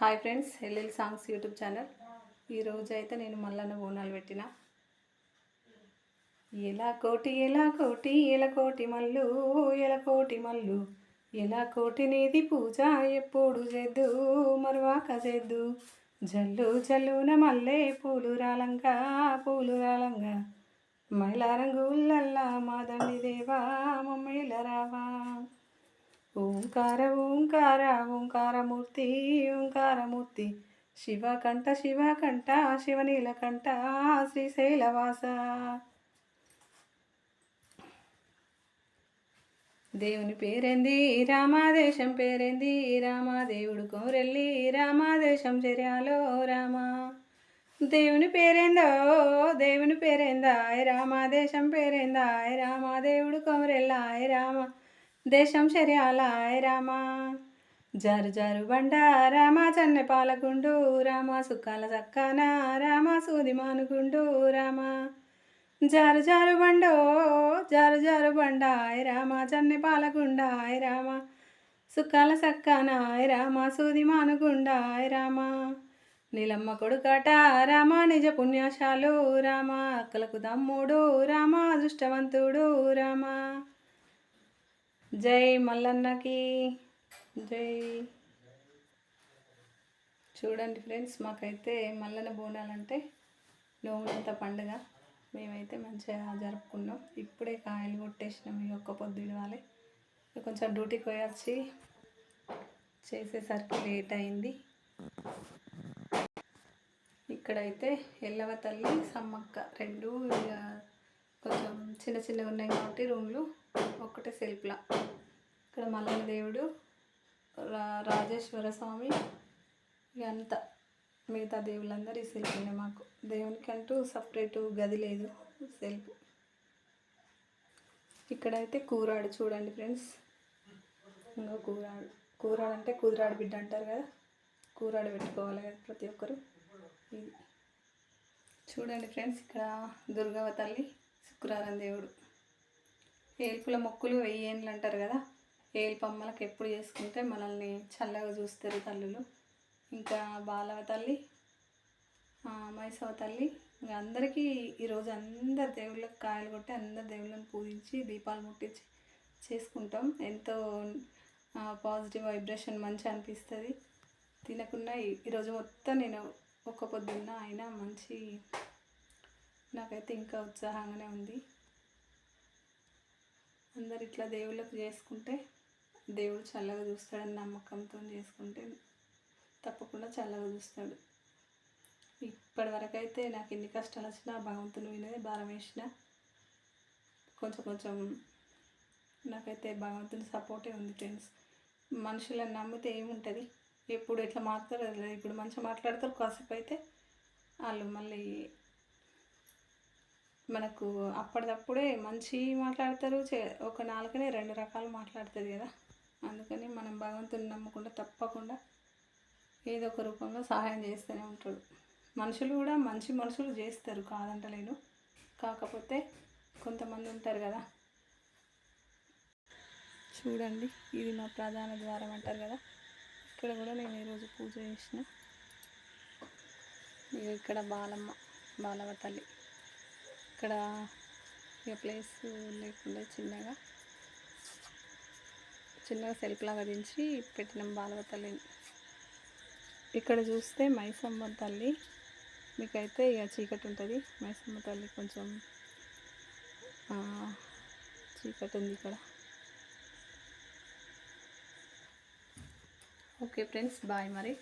Hi friends, LL songs YouTube channel. ఈరోజు అయితే నేను మల్లన్న బోనాలు పెట్టిన. ఎలా కోటి ఎలా కోటి ఎలా కోటి మల్లు ఎలా కోటి మల్లు ఎలా కోటి నీది పూజ ఎప్పుడు చేద్దు మరువాక చేద్దు. జల్లు జల్లున మల్లె పూలు రాలంగా మైలారంగుల్లల్లా మాదండి దేవా మమ్మేల రావా. ఓంకార ఓంకార ఓంకారమూర్తి ఓంకారమూర్తి శివకంఠ శివకంఠ శివనీలకంఠ శ్రీశైలవాస. దేవుని పేరేంది రామాదేశం పేరేంది రామాదేవుడు కోరెల్లి రామాదేశం చర్యాలో రామా. దేవుని పేరేందా రామాదేశం పేరేందా రామాదేవుడు కోరెల్లాయ్ రామ దేశం శర్యాలాయ్ రామా. జారు జారు బండ రామా చన్నె పాలకుండు రామా సుక్కాల చక్కన రామా సూది మానుకుండు రామా. జారు జారు బండాయ్ రామా చన్నె పాలకుండాయ్ రామా సుక్కాల సక్కనాయ్ రామా సూది మానుకుండాయ్ రామా. నీలమ్మ కొడుకట రామా నిజ పుణ్యాశాలు రామా అక్కలకు తమ్ముడు రామా అదృష్టవంతుడు రామా. జై మల్లన్నకి జై. చూడండి ఫ్రెండ్స్, మాకైతే మల్లన్న బోనాలంటే నోములంత పండుగ. మేమైతే మంచిగా జరుపుకున్నాం. ఇప్పుడే కాయలు కొట్టేసినాం. ఇక ఒక్క పొద్దు ఇవ్వాలి. కొంచెం డ్యూటీకి పోయొచ్చి చేసేసరికి లేట్ అయింది. ఇక్కడైతే ఎల్లవ తల్లి సమ్మక్క రెండు కొంచెం చిన్న చిన్నగా ఉన్నాయి కాబట్టి రూమ్లు ఒక్కటే సెల్ఫ్లా. ఇక్కడ మల్లన్న దేవుడు రాజేశ్వర స్వామి ఇదంతా మిగతా దేవుళ్ళందరూ ఈ సెల్ఫ్నే. మాకు దేవునికంటూ సపరేటు గది లేదు, సెల్ఫ్. ఇక్కడైతే కూరాడు చూడండి ఫ్రెండ్స్. ఇంకా కూరాడు అంటే కుదిరాడు బిడ్డ అంటారు కదా, కూరాడు పెట్టుకోవాలి కదా ప్రతి ఒక్కరు. ఇది చూడండి ఫ్రెండ్స్, ఇక్కడ దుర్గవ తల్లి శుక్రవారం దేవుడు. ఏల్పుల మొక్కులు 1000 ఏండ్లు అంటారు కదా, ఏల్పమ్మలకు ఎప్పుడు చేసుకుంటే మనల్ని చల్లగా చూస్తారు తల్లులు. ఇంకా బాలవ తల్లి, మైసవ తల్లి. ఇంకా అందరికీ ఈరోజు అందరు దేవుళ్ళకి కాయలు కొట్టి అందరు దేవుళ్ళని పూజించి దీపాలు ముట్టించి చేసుకుంటాం. ఎంతో పాజిటివ్ వైబ్రేషన్ మంచిగా అనిపిస్తుంది. తినకుండా ఈరోజు మొత్తం నేను ఒక్క పొద్దున్న అయినా మంచి, నాకైతే ఇంకా ఉత్సాహంగానే ఉంది. అందరు ఇట్లా దేవుళ్ళకు చేసుకుంటే దేవుడు చల్లగా చూస్తాడని నమ్మకంతో చేసుకుంటే తప్పకుండా చల్లగా చూస్తాడు. ఇప్పటివరకు అయితే నాకు ఎన్ని కష్టాలు వచ్చినా భగవంతుని వినేది భారం వేసిన కొంచెం నాకైతే భగవంతుని సపోర్టే ఉంది ఫ్రెండ్స్. మనుషులను నమ్మితే ఏముంటుంది, ఎప్పుడు ఎట్లా మాట్లాడతారు. ఇప్పుడు మంచిగా మాట్లాడతారు, కాసేపు అయితే వాళ్ళు మళ్ళీ మనకు అప్పటిదప్పుడే మంచి మాట్లాడతారు. ఒక నాలుకనే 2 రకాలు మాట్లాడుతుంది కదా. అందుకని మనం భగవంతుని నమ్మకుండా తప్పకుండా ఏదో ఒక రూపంలో సహాయం చేస్తూనే ఉంటాడు. మనుషులు కూడా మంచి మనుషులు చేస్తారు, కాదంటలేను. కాకపోతే కొంతమంది ఉంటారు కదా. చూడండి, ఇది మా ప్రధాన ద్వారం అంటారు కదా. ఇక్కడ కూడా నేను ఈరోజు పూజ చేసిన. ఇక్కడ బాలవ తల్లి. ఇక్కడ ఇక ప్లేస్ లేకుండా చిన్నగా సెల్ఫ్ లాగా దించి పెట్టినాం బాలవ తల్లిని. ఇక్కడ చూస్తే మైసమ్మ తల్లి. మీకైతే ఇక చీకటి ఉంటుంది. మైసమ్మ తల్లి కొంచెం చీకటి ఉంది ఇక్కడ. ఓకే ఫ్రెండ్స్, బాయ్ మరి.